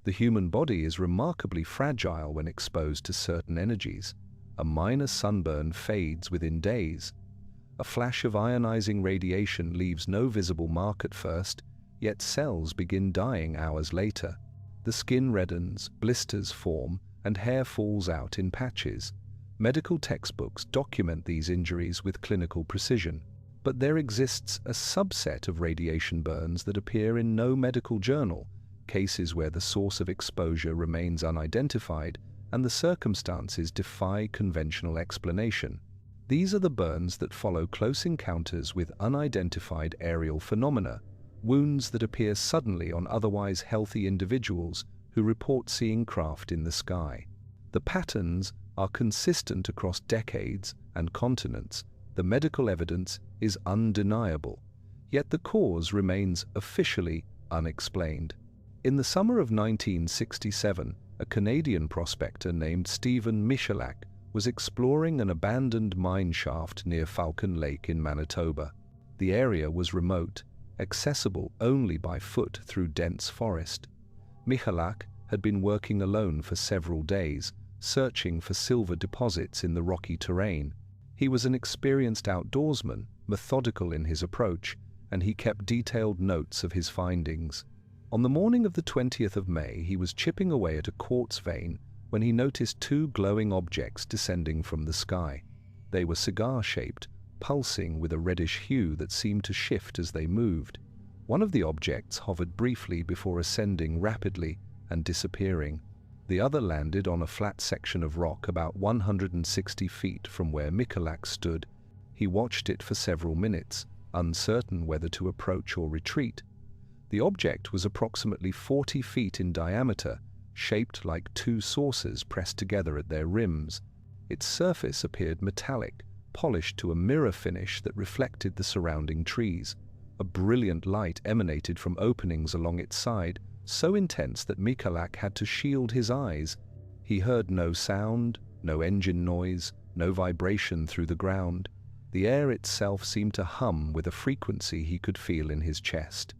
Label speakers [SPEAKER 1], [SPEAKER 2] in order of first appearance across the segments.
[SPEAKER 1] The human body is remarkably fragile when exposed to certain energies. A minor sunburn fades within days. A flash of ionizing radiation leaves no visible mark at first, yet cells begin dying hours later. The skin reddens, blisters form, and hair falls out in patches. Medical textbooks document these injuries with clinical precision. But there exists a subset of radiation burns that appear in no medical journal, cases where the source of exposure remains unidentified and the circumstances defy conventional explanation. These are the burns that follow close encounters with unidentified aerial phenomena, wounds that appear suddenly on otherwise healthy individuals who report seeing craft in the sky. The patterns are consistent across decades and continents. The medical evidence is undeniable, yet the cause remains officially unexplained. In the summer of 1967, a Canadian prospector named Stephen Michalak was exploring an abandoned mine shaft near Falcon Lake in Manitoba. The area was remote, accessible only by foot through dense forest. Michalak had been working alone for several days, searching for silver deposits in the rocky terrain. He was an experienced outdoorsman, methodical in his approach, and he kept detailed notes of his findings. On the morning of the 20th of May, he was chipping away at a quartz vein when he noticed two glowing objects descending from the sky. They were cigar-shaped, pulsing with a reddish hue that seemed to shift as they moved. One of the objects hovered briefly before ascending rapidly and disappearing. The other landed on a flat section of rock about 160 feet from where Michalak stood. He watched it for several minutes, uncertain whether to approach or retreat. The object was approximately 40 feet in diameter, shaped like two saucers pressed together at their rims. Its surface appeared metallic, polished to a mirror finish that reflected the surrounding trees. A brilliant light emanated from openings along its side, so intense that Michalak had to shield his eyes. He heard no sound, no engine noise, no vibration through the ground. The air itself seemed to hum with a frequency he could feel in his chest.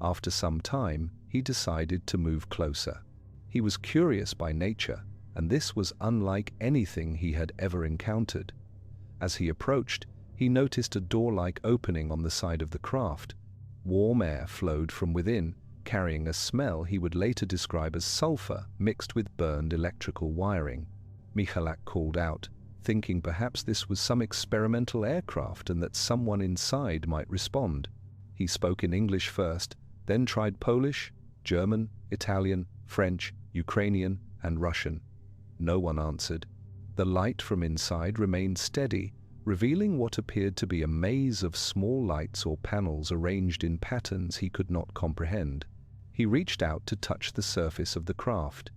[SPEAKER 1] After some time, he decided to move closer. He was curious by nature, and this was unlike anything he had ever encountered. As he approached, he noticed a door-like opening on the side of the craft. Warm air flowed from within, carrying a smell he would later describe as sulfur mixed with burned electrical wiring. Michalak called out, thinking perhaps this was some experimental aircraft and that someone inside might respond. He spoke in English first, then tried Polish, German, Italian, French, Ukrainian, and Russian. No one answered. The light from inside remained steady, revealing what appeared to be a maze of small lights or panels arranged in patterns he could not comprehend. He reached out to touch the surface of the craft.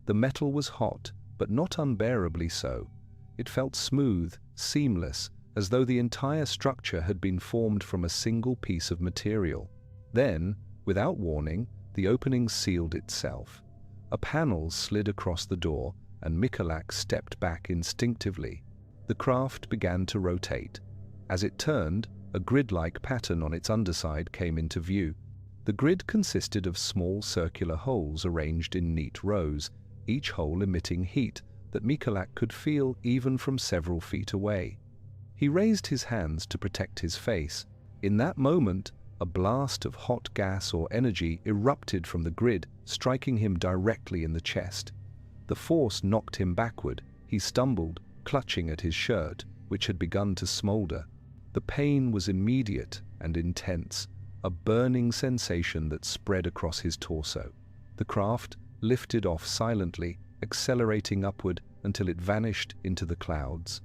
[SPEAKER 1] The metal was hot, but not unbearably so. It felt smooth, seamless, as though the entire structure had been formed from a single piece of material. Then, without warning, the opening sealed itself. A panel slid across the door, and Michalak stepped back instinctively. The craft began to rotate. As it turned, a grid-like pattern on its underside came into view. The grid consisted of small circular holes arranged in neat rows, each hole emitting heat that Michalak could feel even from several feet away. He raised his hands to protect his face. In that moment, a blast of hot gas or energy erupted from the grid, striking him directly in the chest. The force knocked him backward. He stumbled, clutching at his shirt, which had begun to smolder. The pain was immediate and intense, a burning sensation that spread across his torso. The craft lifted off silently, accelerating upward until it vanished into the clouds.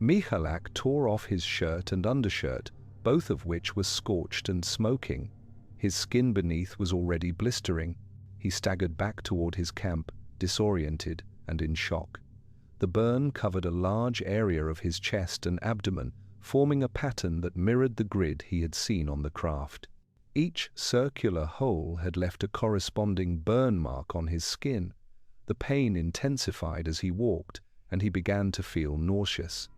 [SPEAKER 1] Michalak tore off his shirt and undershirt, both of which were scorched and smoking. His skin beneath was already blistering. He staggered back toward his camp, disoriented and in shock. The burn covered a large area of his chest and abdomen, forming a pattern that mirrored the grid he had seen on the craft. Each circular hole had left a corresponding burn mark on his skin. The pain intensified as he walked, and he began to feel nauseous.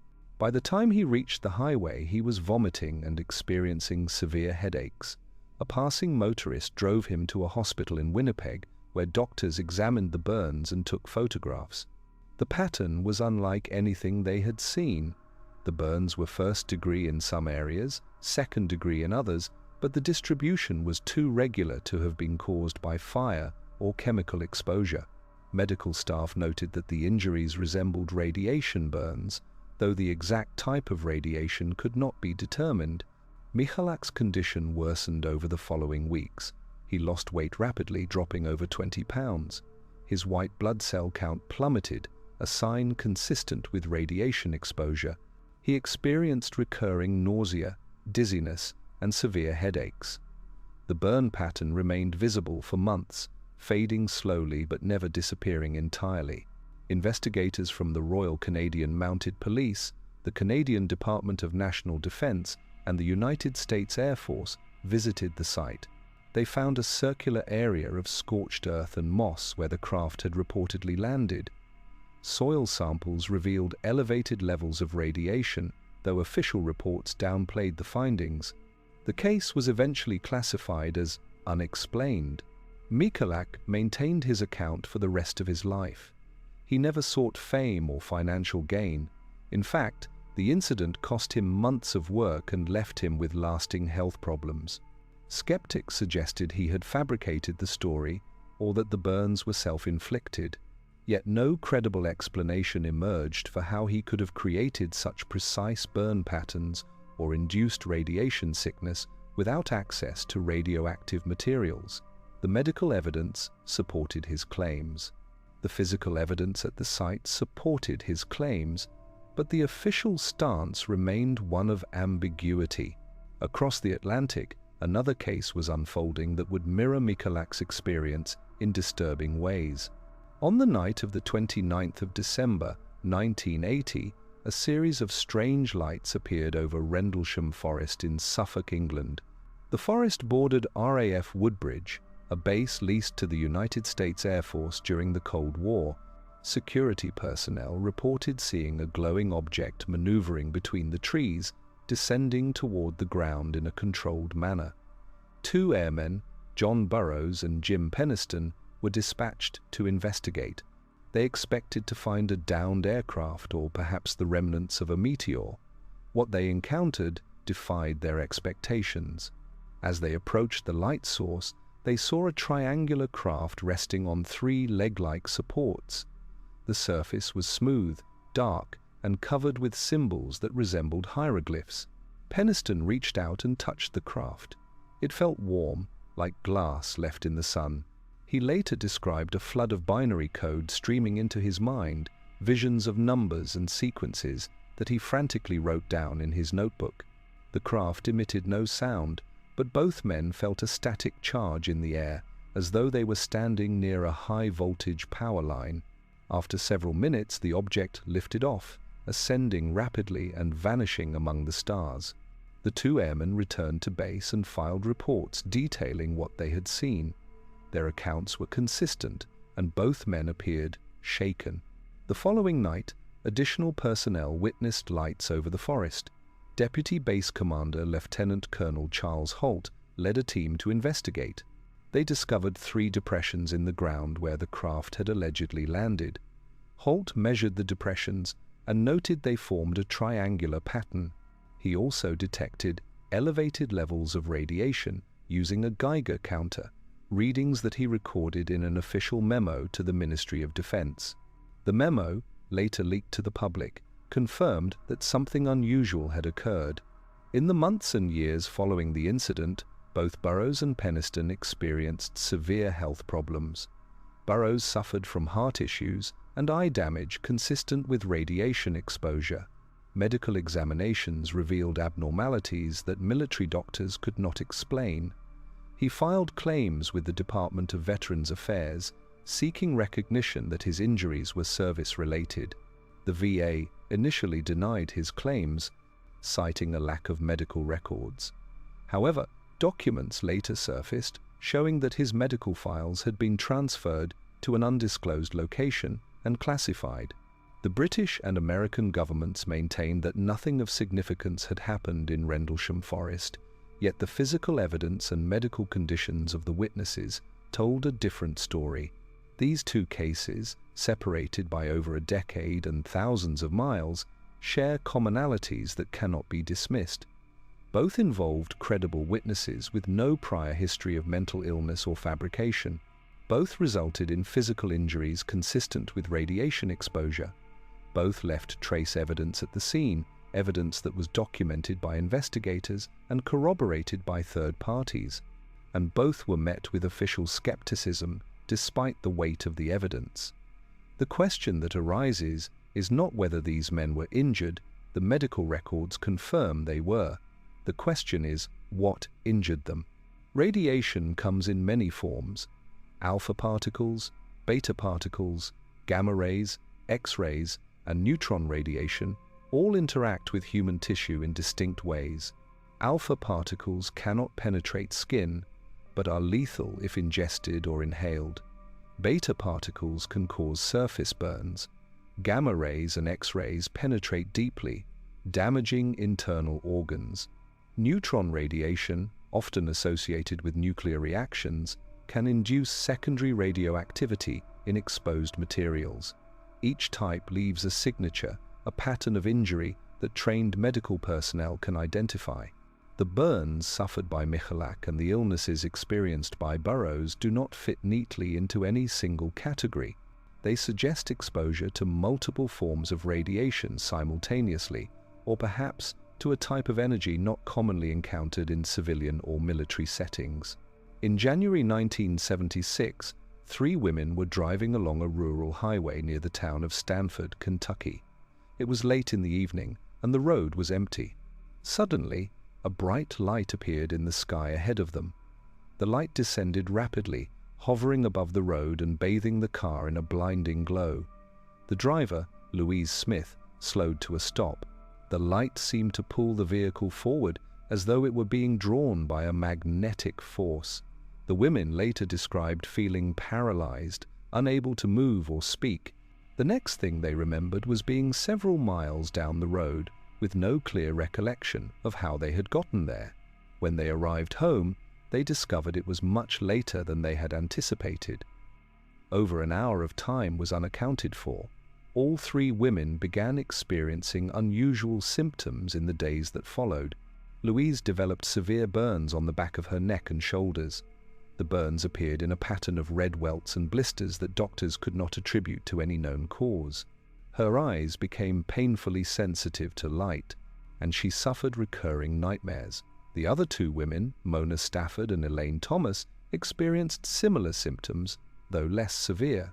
[SPEAKER 1] By the time he reached the highway, he was vomiting and experiencing severe headaches. A passing motorist drove him to a hospital in Winnipeg, where doctors examined the burns and took photographs. The pattern was unlike anything they had seen. The burns were first degree in some areas, second degree in others, but the distribution was too regular to have been caused by fire or chemical exposure. Medical staff noted that the injuries resembled radiation burns, though the exact type of radiation could not be determined. Michalak's condition worsened over the following weeks. He lost weight rapidly, dropping over 20 pounds. His white blood cell count plummeted, a sign consistent with radiation exposure. He experienced recurring nausea, dizziness, and severe headaches. The burn pattern remained visible for months, fading slowly but never disappearing entirely. Investigators from the Royal Canadian Mounted Police, the Canadian Department of National Defence, and the United States Air Force visited the site. They found a circular area of scorched earth and moss where the craft had reportedly landed. Soil samples revealed elevated levels of radiation, though official reports downplayed the findings. The case was eventually classified as unexplained. Michalak maintained his account for the rest of his life. He never sought fame or financial gain. In fact, the incident cost him months of work and left him with lasting health problems. Skeptics suggested he had fabricated the story or that the burns were self-inflicted. Yet no credible explanation emerged for how he could have created such precise burn patterns or induced radiation sickness without access to radioactive materials. The medical evidence supported his claims. The physical evidence at the site supported his claims, but the official stance remained one of ambiguity. Across the Atlantic, another case was unfolding that would mirror Michalak's experience in disturbing ways. On the night of the 29th of December, 1980, a series of strange lights appeared over Rendlesham Forest in Suffolk, England. The forest bordered RAF Woodbridge, a base leased to the United States Air Force during the Cold War. Security personnel reported seeing a glowing object maneuvering between the trees, descending toward the ground in a controlled manner. 2 airmen, John Burroughs and Jim Peniston, were dispatched to investigate. They expected to find a downed aircraft or perhaps the remnants of a meteor. What they encountered defied their expectations. As they approached the light source, they saw a triangular craft resting on 3 leg-like supports. The surface was smooth, dark, and covered with symbols that resembled hieroglyphs. Peniston reached out and touched the craft. It felt warm, like glass left in the sun. He later described a flood of binary code streaming into his mind, visions of numbers and sequences that he frantically wrote down in his notebook. The craft emitted no sound, but both men felt a static charge in the air, as though they were standing near a high-voltage power line. After several minutes, the object lifted off, ascending rapidly and vanishing among the stars. The 2 airmen returned to base and filed reports detailing what they had seen. Their accounts were consistent, and both men appeared shaken. The following night, additional personnel witnessed lights over the forest. Deputy Base Commander Lieutenant Colonel Charles Holt led a team to investigate. They discovered 3 depressions in the ground where the craft had allegedly landed. Holt measured the depressions and noted they formed a triangular pattern. He also detected elevated levels of radiation using a Geiger counter, readings that he recorded in an official memo to the Ministry of Defense. The memo, later leaked to the public, confirmed that something unusual had occurred. In the months and years following the incident, both Burroughs and Peniston experienced severe health problems. Burroughs suffered from heart issues and eye damage consistent with radiation exposure. Medical examinations revealed abnormalities that military doctors could not explain. He filed claims with the Department of Veterans Affairs, seeking recognition that his injuries were service-related. The VA initially denied his claims, citing a lack of medical records. However, documents later surfaced showing that his medical files had been transferred to an undisclosed location and classified. The British and American governments maintained that nothing of significance had happened in Rendlesham Forest, yet the physical evidence and medical conditions of the witnesses told a different story. These two cases, separated by over a decade and thousands of miles, share commonalities that cannot be dismissed. Both involved credible witnesses with no prior history of mental illness or fabrication. Both resulted in physical injuries consistent with radiation exposure. Both left trace evidence at the scene, evidence that was documented by investigators and corroborated by third parties. And both were met with official skepticism despite the weight of the evidence. The question that arises is not whether these men were injured. The medical records confirm they were. The question is, what injured them? Radiation comes in many forms: alpha particles, beta particles, gamma rays, X-rays, and neutron radiation all interact with human tissue in distinct ways. Alpha particles cannot penetrate skin, but are lethal if ingested or inhaled. Beta particles can cause surface burns. Gamma rays and X-rays penetrate deeply, damaging internal organs. Neutron radiation, often associated with nuclear reactions, can induce secondary radioactivity in exposed materials. Each type leaves a signature, a pattern of injury that trained medical personnel can identify. The burns suffered by Michalak and the illnesses experienced by Burroughs do not fit neatly into any single category. They suggest exposure to multiple forms of radiation simultaneously, or perhaps to a type of energy not commonly encountered in civilian or military settings. In January 1976, 3 women were driving along a rural highway near the town of Stanford, Kentucky. It was late in the evening, and the road was empty. Suddenly, a bright light appeared in the sky ahead of them. The light descended rapidly, hovering above the road and bathing the car in a blinding glow. The driver, Louise Smith, slowed to a stop. The light seemed to pull the vehicle forward as though it were being drawn by a magnetic force. The women later described feeling paralyzed, unable to move or speak. The next thing they remembered was being several miles down the road, with no clear recollection of how they had gotten there. When they arrived home, they discovered it was much later than they had anticipated. Over an hour of time was unaccounted for. All 3 women began experiencing unusual symptoms in the days that followed. Louise developed severe burns on the back of her neck and shoulders. The burns appeared in a pattern of red welts and blisters that doctors could not attribute to any known cause. Her eyes became painfully sensitive to light, and she suffered recurring nightmares. The other 2 women, Mona Stafford and Elaine Thomas, experienced similar symptoms, though less severe.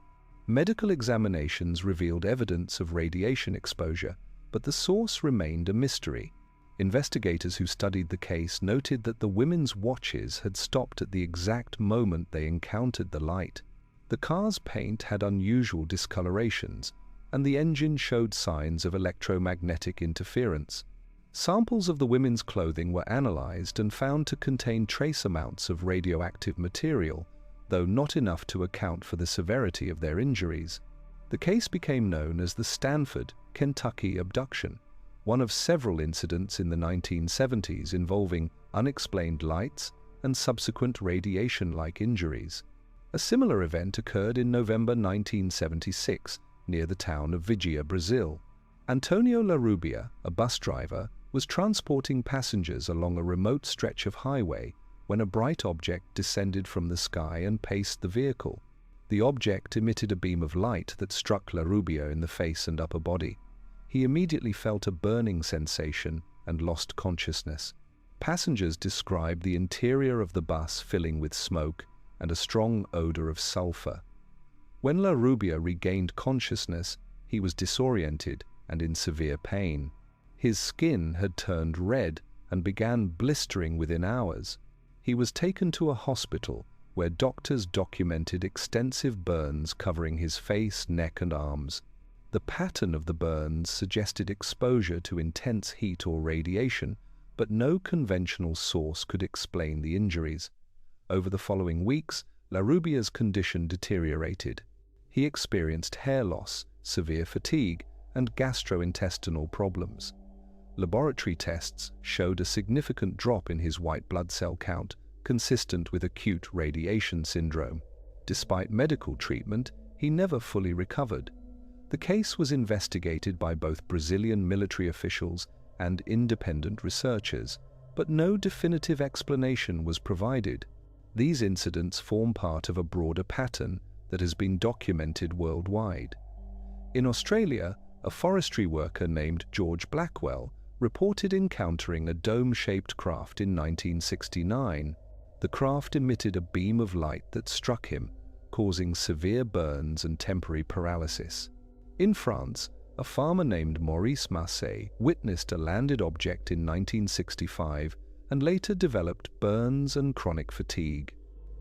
[SPEAKER 1] Medical examinations revealed evidence of radiation exposure, but the source remained a mystery. Investigators who studied the case noted that the women's watches had stopped at the exact moment they encountered the light. The car's paint had unusual discolorations, and the engine showed signs of electromagnetic interference. Samples of the women's clothing were analyzed and found to contain trace amounts of radioactive material, though not enough to account for the severity of their injuries. The case became known as the Stanford, Kentucky abduction, one of several incidents in the 1970s involving unexplained lights and subsequent radiation-like injuries. A similar event occurred in November 1976 near the town of Vigia, Brazil. Antonio Larrubia, a bus driver, was transporting passengers along a remote stretch of highway when a bright object descended from the sky and paced the vehicle. The object emitted a beam of light that struck Larrubia in the face and upper body. He immediately felt a burning sensation and lost consciousness. Passengers described the interior of the bus filling with smoke and a strong odor of sulfur. When Larrubia regained consciousness, he was disoriented and in severe pain. His skin had turned red and began blistering within hours. He was taken to a hospital where doctors documented extensive burns covering his face, neck, and arms. The pattern of the burns suggested exposure to intense heat or radiation, but no conventional source could explain the injuries. Over the following weeks, Larrubia's condition deteriorated. He experienced hair loss, severe fatigue, and gastrointestinal problems. Laboratory tests showed a significant drop in his white blood cell count consistent with acute radiation syndrome. Despite medical treatment, he never fully recovered. The case was investigated by both Brazilian military officials and independent researchers, but no definitive explanation was provided. These incidents form part of a broader pattern that has been documented worldwide. In Australia, a forestry worker named George Blackwell reported encountering a dome-shaped craft in 1969. The craft emitted a beam of light that struck him, causing severe burns and temporary paralysis. In France, a farmer named Maurice Marseille witnessed a landed object in 1965 and later developed burns and chronic fatigue.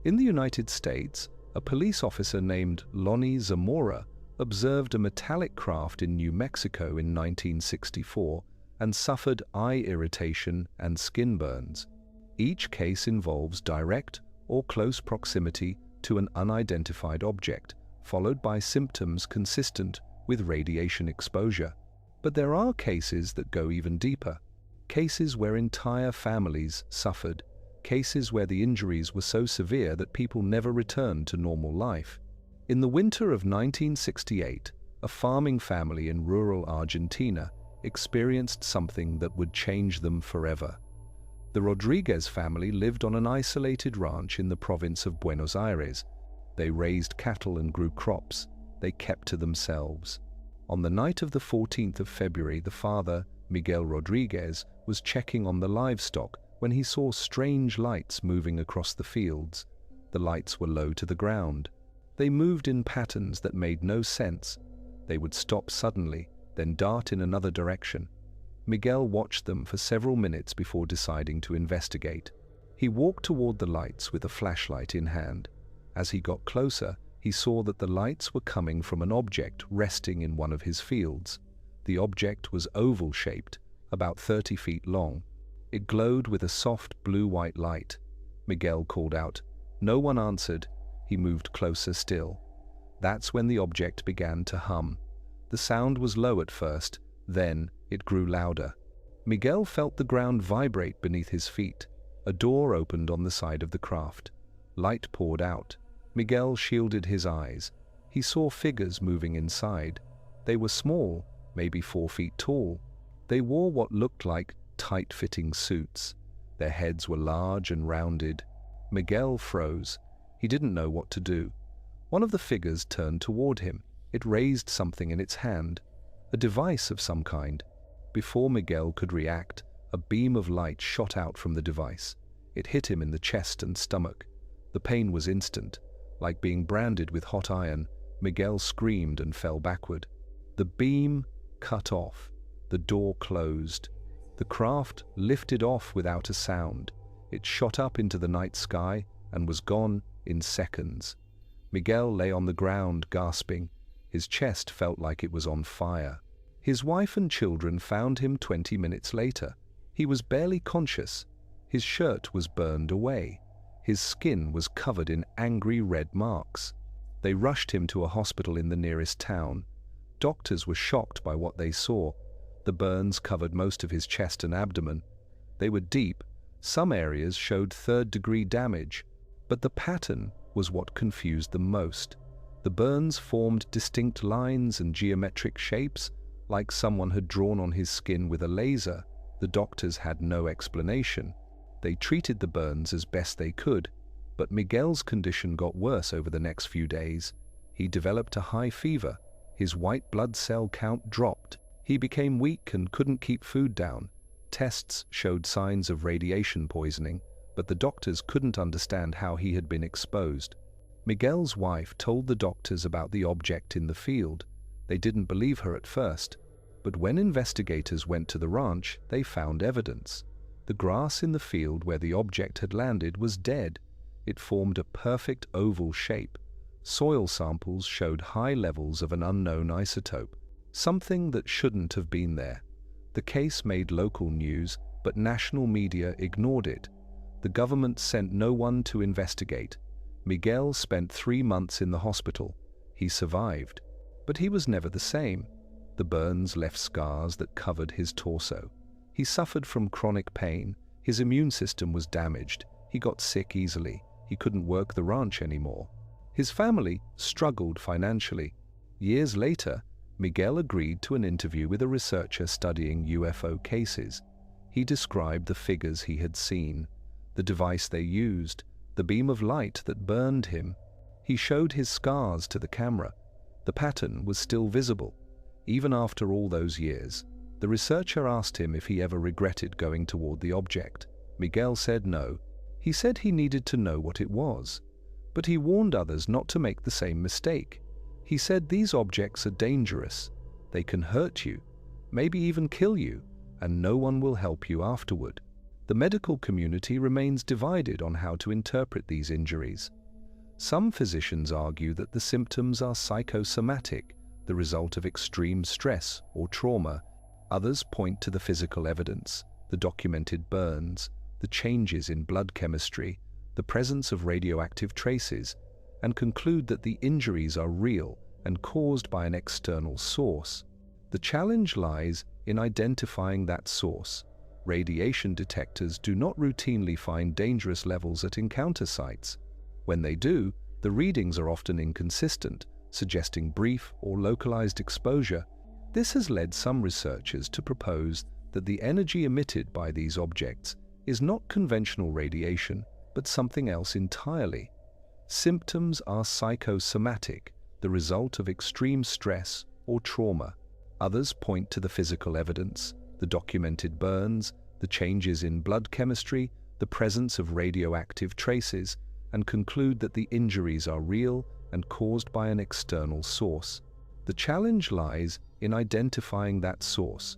[SPEAKER 1] In the United States, a police officer named Lonnie Zamora observed a metallic craft in New Mexico in 1964 and suffered eye irritation and skin burns. Each case involves direct or close proximity to an unidentified object, followed by symptoms consistent with radiation exposure. But there are cases that go even deeper. Cases where entire families suffered. Cases where the injuries were so severe that people never returned to normal life. In the winter of 1968, a farming family in rural Argentina experienced something that would change them forever. The Rodriguez family lived on an isolated ranch in the province of Buenos Aires. They raised cattle and grew crops. They kept to themselves. On the night of the 14th of February, the father, Miguel Rodriguez, was checking on the livestock when he saw strange lights moving across the fields. The lights were low to the ground. They moved in patterns that made no sense. They would stop suddenly, then dart in another direction. Miguel watched them for several minutes before deciding to investigate. He walked toward the lights with a flashlight in hand. As he got closer, he saw that the lights were coming from an object resting in one of his fields. The object was oval-shaped, about 30 feet long. It glowed with a soft blue-white light. Miguel called out. No one answered. He moved closer still. That's when the object began to hum. The sound was low at first, then it grew louder. Miguel felt the ground vibrate beneath his feet. A door opened on the side of the craft. Light poured out. Miguel shielded his eyes. He saw figures moving inside. They were small, maybe 4 feet tall. They wore what looked like tight-fitting suits. Their heads were large and rounded. Miguel froze. He didn't know what to do. One of the figures turned toward him. It raised something in its hand, a device of some kind. Before Miguel could react, a beam of light shot out from the device. It hit him in the chest and stomach. The pain was instant. Like being branded with hot iron, Miguel screamed and fell backward. The beam cut off. The door closed. The craft lifted off without a sound. It shot up into the night sky and was gone in seconds. Miguel lay on the ground, gasping. His chest felt like it was on fire. His wife and children found him 20 minutes later. He was barely conscious. His shirt was burned away. His skin was covered in angry red marks. They rushed him to a hospital in the nearest town. Doctors were shocked by what they saw. The burns covered most of his chest and abdomen. They were deep. Some areas showed third-degree damage. But the pattern was what confused them most. The burns formed distinct lines and geometric shapes, like someone had drawn on his skin with a laser. The doctors had no explanation. They treated the burns as best they could, but Miguel's condition got worse over the next few days. He developed a high fever. His white blood cell count dropped. He became weak and couldn't keep food down. Tests showed signs of radiation poisoning, but the doctors couldn't understand how he had been exposed. Miguel's wife told the doctors about the object in the field. They didn't believe her at first, but when investigators went to the ranch, they found evidence. The grass in the field where the object had landed was dead. It formed a perfect oval shape. Soil samples showed high levels of an unknown isotope, something that shouldn't have been there. The case made local news, but national media ignored it. The government sent no one to investigate. Miguel spent 3 months in the hospital. He survived, but he was never the same. The burns left scars that covered his torso. He suffered from chronic pain. His immune system was damaged. He got sick easily. He couldn't work the ranch anymore. His family struggled financially. Years later, Miguel agreed to an interview with a researcher studying UFO cases. He described the figures he had seen, the device they used, the beam of light that burned him. He showed his scars to the camera. The pattern was still visible. Even after all those years, the researcher asked him if he ever regretted going toward the object. Miguel said no. He said he needed to know what it was, but he warned others not to make the same mistake. He said these objects are dangerous. They can hurt you, maybe even kill you, and no one will help you afterward. The medical community remains divided on how to interpret these injuries. Some physicians argue that the symptoms are psychosomatic, the result of extreme stress or trauma. Others point to the physical evidence, the documented burns, the changes in blood chemistry, the presence of radioactive traces, and conclude that the injuries are real and caused by an external source. The challenge lies in identifying that source. Radiation detectors do not routinely find dangerous levels at encounter sites. When they do, the readings are often inconsistent, suggesting brief or localized exposure. This has led some researchers to propose that the energy emitted by these objects is not conventional radiation, but something else entirely. Symptoms are psychosomatic, the result of extreme stress or trauma. Others point to the physical evidence, the documented burns, the changes in blood chemistry, the presence of radioactive traces, and conclude that the injuries are real and caused by an external source. The challenge lies in identifying that source.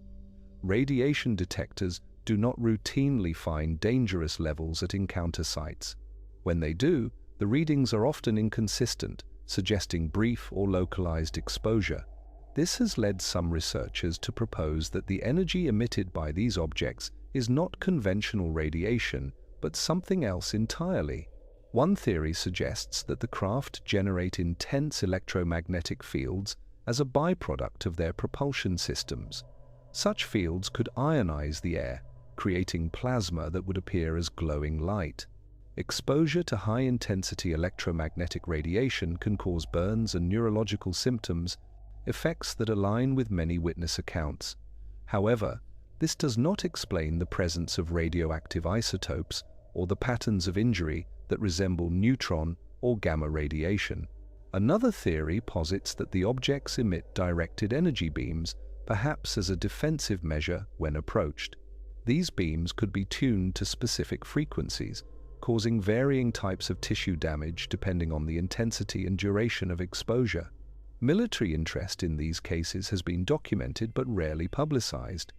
[SPEAKER 1] Radiation detectors do not routinely find dangerous levels at encounter sites. When they do, the readings are often inconsistent, suggesting brief or localized exposure. This has led some researchers to propose that the energy emitted by these objects is not conventional radiation, but something else entirely. One theory suggests that the craft generate intense electromagnetic fields as a byproduct of their propulsion systems. Such fields could ionize the air, creating plasma that would appear as glowing light. Exposure to high-intensity electromagnetic radiation can cause burns and neurological symptoms, effects that align with many witness accounts. However, this does not explain the presence of radioactive isotopes or the patterns of injury that resemble neutron or gamma radiation. Another theory posits that the objects emit directed energy beams, perhaps as a defensive measure when approached. These beams could be tuned to specific frequencies, causing varying types of tissue damage depending on the intensity and duration of exposure. Military interest in these cases has been documented but rarely publicized.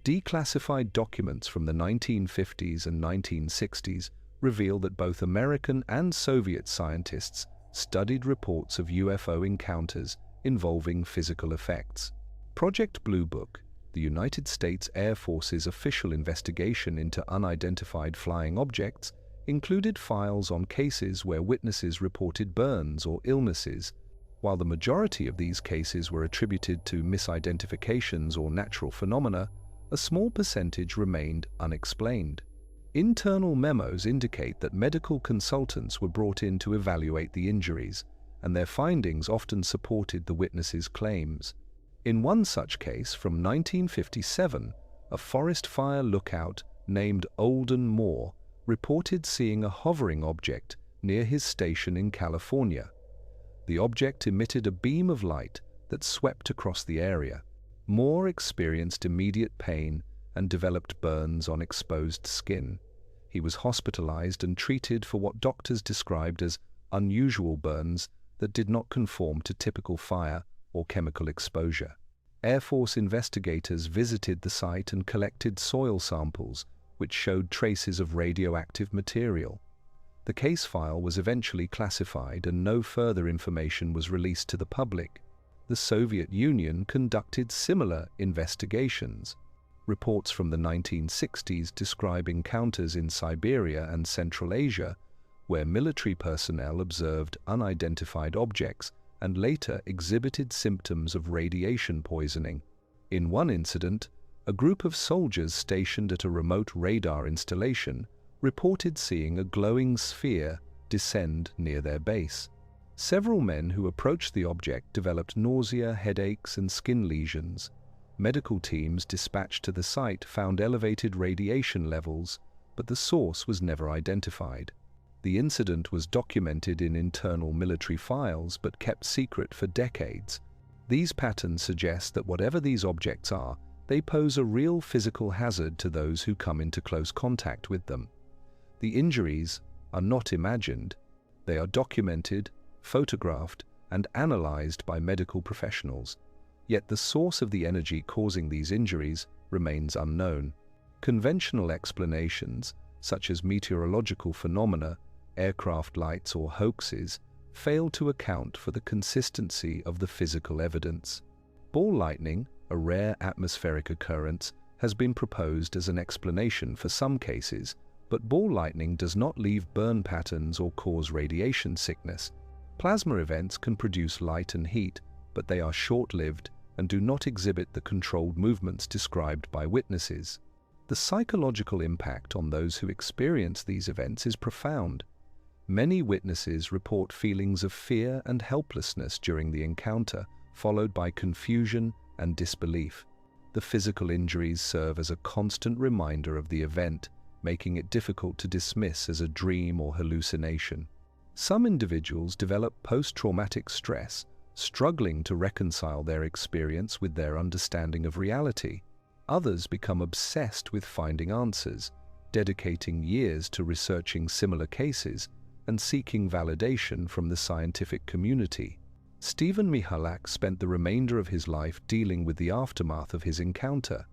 [SPEAKER 1] Declassified documents from the 1950s and 1960s reveal that both American and Soviet scientists studied reports of UFO encounters involving physical effects. Project Blue Book, the United States Air Force's official investigation into unidentified flying objects, included files on cases where witnesses reported burns or illnesses. While the majority of these cases were attributed to misidentifications or natural phenomena, a small percentage remained unexplained. Internal memos indicate that medical consultants were brought in to evaluate the injuries, and their findings often supported the witnesses' claims. In one such case from 1957, a forest fire lookout named Olden Moore reported seeing a hovering object near his station in California. The object emitted a beam of light that swept across the area. Moore experienced immediate pain and developed burns on exposed skin. He was hospitalized and treated for what doctors described as unusual burns that did not conform to typical fire or chemical exposure. Air Force investigators visited the site and collected soil samples, which showed traces of radioactive material. The case file was eventually classified and no further information was released to the public. The Soviet Union conducted similar investigations. Reports from the 1960s describe encounters in Siberia and Central Asia, where military personnel observed unidentified objects and later exhibited symptoms of radiation poisoning. In one incident, a group of soldiers stationed at a remote radar installation reported seeing a glowing sphere descend near their base. Several men who approached the object developed nausea, headaches, and skin lesions. Medical teams dispatched to the site found elevated radiation levels, but the source was never identified. The incident was documented in internal military files but kept secret for decades. These patterns suggest that whatever these objects are, they pose a real physical hazard to those who come into close contact with them. The injuries are not imagined. They are documented, photographed, and analyzed by medical professionals. Yet the source of the energy causing these injuries remains unknown. Conventional explanations, such as meteorological phenomena, aircraft lights, or hoaxes, fail to account for the consistency of the physical evidence. Ball lightning, a rare atmospheric occurrence, has been proposed as an explanation for some cases, but ball lightning does not leave burn patterns or cause radiation sickness. Plasma events can produce light and heat, but they are short-lived and do not exhibit the controlled movements described by witnesses. The psychological impact on those who experience these events is profound. Many witnesses report feelings of fear and helplessness during the encounter, followed by confusion and disbelief. The physical injuries serve as a constant reminder of the event, making it difficult to dismiss as a dream or hallucination. Some individuals develop post-traumatic stress, struggling to reconcile their experience with their understanding of reality. Others become obsessed with finding answers, dedicating years to researching similar cases and seeking validation from the scientific community. Stephen Michalak spent the remainder of his life dealing with the aftermath of his encounter.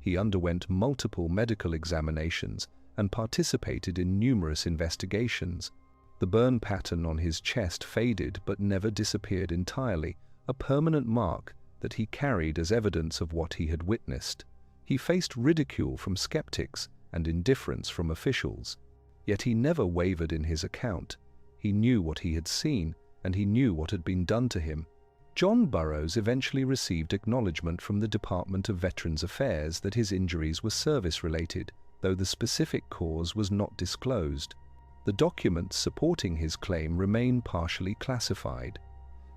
[SPEAKER 1] He underwent multiple medical examinations and participated in numerous investigations. The burn pattern on his chest faded but never disappeared entirely, a permanent mark that he carried as evidence of what he had witnessed. He faced ridicule from skeptics and indifference from officials. Yet he never wavered in his account. He knew what he had seen, and he knew what had been done to him. John Burroughs eventually received acknowledgement from the Department of Veterans Affairs that his injuries were service-related, though the specific cause was not disclosed. The documents supporting his claim remain partially classified.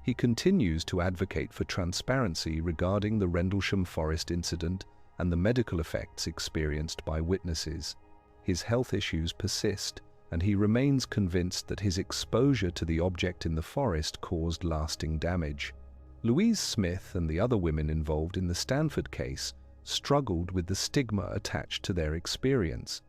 [SPEAKER 1] He continues to advocate for transparency regarding the Rendlesham Forest incident and the medical effects experienced by witnesses. His health issues persist, and he remains convinced that his exposure to the object in the forest caused lasting damage. Louise Smith and the other women involved in the Stanford case struggled with the stigma attached to their experience.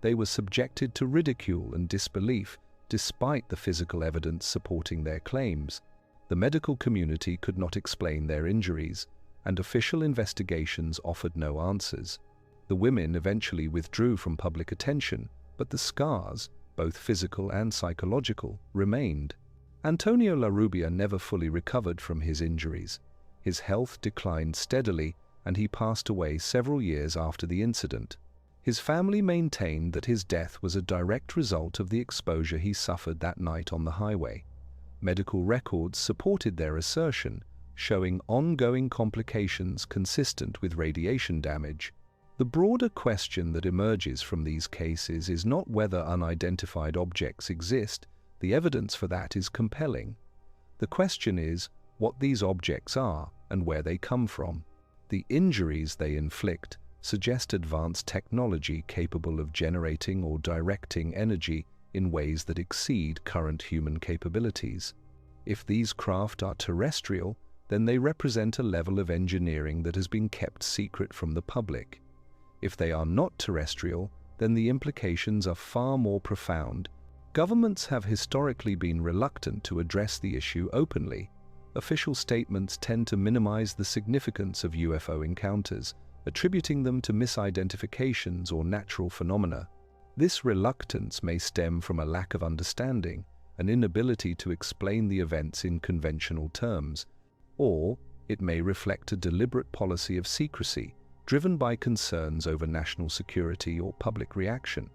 [SPEAKER 1] They were subjected to ridicule and disbelief despite the physical evidence supporting their claims. The medical community could not explain their injuries, and official investigations offered no answers. The women eventually withdrew from public attention, but the scars, both physical and psychological, remained. Antonio Larrubia never fully recovered from his injuries. His health declined steadily, and he passed away several years after the incident. His family maintained that his death was a direct result of the exposure he suffered that night on the highway. Medical records supported their assertion, showing ongoing complications consistent with radiation damage. The broader question that emerges from these cases is not whether unidentified objects exist. The evidence for that is compelling. The question is what these objects are and where they come from. The injuries they inflict suggest advanced technology capable of generating or directing energy in ways that exceed current human capabilities. If these craft are terrestrial, then they represent a level of engineering that has been kept secret from the public. If they are not terrestrial, then the implications are far more profound. Governments have historically been reluctant to address the issue openly. Official statements tend to minimize the significance of UFO encounters, attributing them to misidentifications or natural phenomena. This reluctance may stem from a lack of understanding, an inability to explain the events in conventional terms, or it may reflect a deliberate policy of secrecy, driven by concerns over national security or public reaction.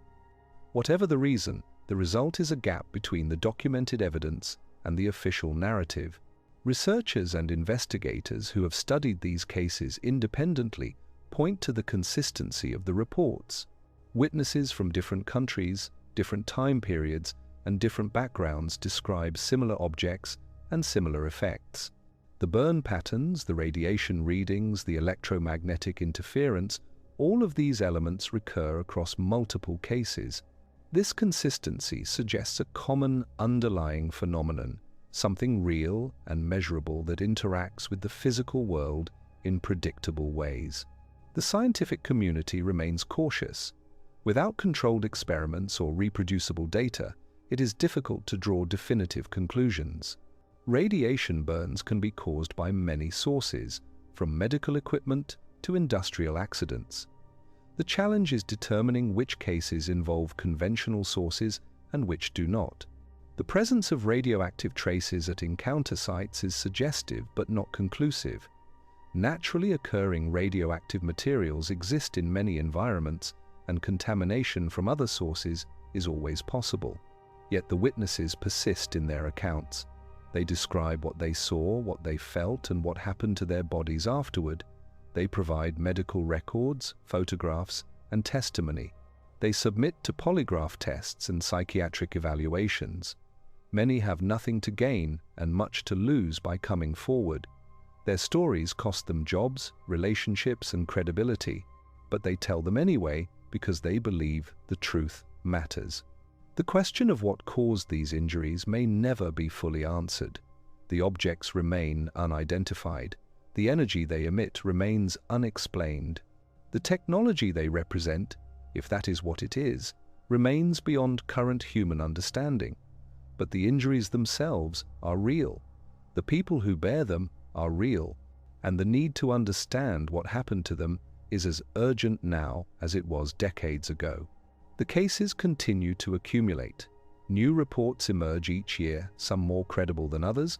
[SPEAKER 1] Whatever the reason, the result is a gap between the documented evidence and the official narrative. Researchers and investigators who have studied these cases independently point to the consistency of the reports. Witnesses from different countries, different time periods, and different backgrounds describe similar objects and similar effects. The burn patterns, the radiation readings, the electromagnetic interference, all of these elements recur across multiple cases. This consistency suggests a common underlying phenomenon, something real and measurable that interacts with the physical world in predictable ways. The scientific community remains cautious. Without controlled experiments or reproducible data, it is difficult to draw definitive conclusions. Radiation burns can be caused by many sources, from medical equipment to industrial accidents. The challenge is determining which cases involve conventional sources and which do not. The presence of radioactive traces at encounter sites is suggestive but not conclusive. Naturally occurring radioactive materials exist in many environments, and contamination from other sources is always possible. Yet the witnesses persist in their accounts. They describe what they saw, what they felt, and what happened to their bodies afterward. They provide medical records, photographs, and testimony. They submit to polygraph tests and psychiatric evaluations. Many have nothing to gain and much to lose by coming forward. Their stories cost them jobs, relationships, and credibility, but they tell them anyway because they believe the truth matters. The question of what caused these injuries may never be fully answered. The objects remain unidentified. The energy they emit remains unexplained. The technology they represent, if that is what it is, remains beyond current human understanding. But the injuries themselves are real. The people who bear them are real, and the need to understand what happened to them is as urgent now as it was decades ago. The cases continue to accumulate. New reports emerge each year, some more credible than others,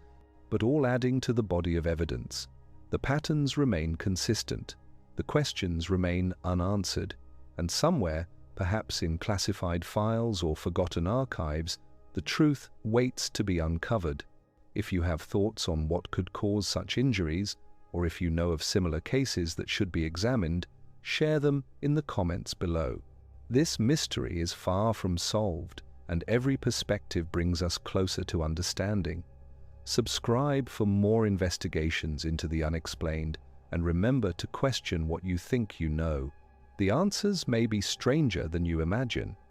[SPEAKER 1] but all adding to the body of evidence. The patterns remain consistent, the questions remain unanswered, and somewhere, perhaps in classified files or forgotten archives, the truth waits to be uncovered. If you have thoughts on what could cause such injuries, or if you know of similar cases that should be examined, share them in the comments below. This mystery is far from solved, and every perspective brings us closer to understanding. Subscribe for more investigations into the unexplained, and remember to question what you think you know. The answers may be stranger than you imagine.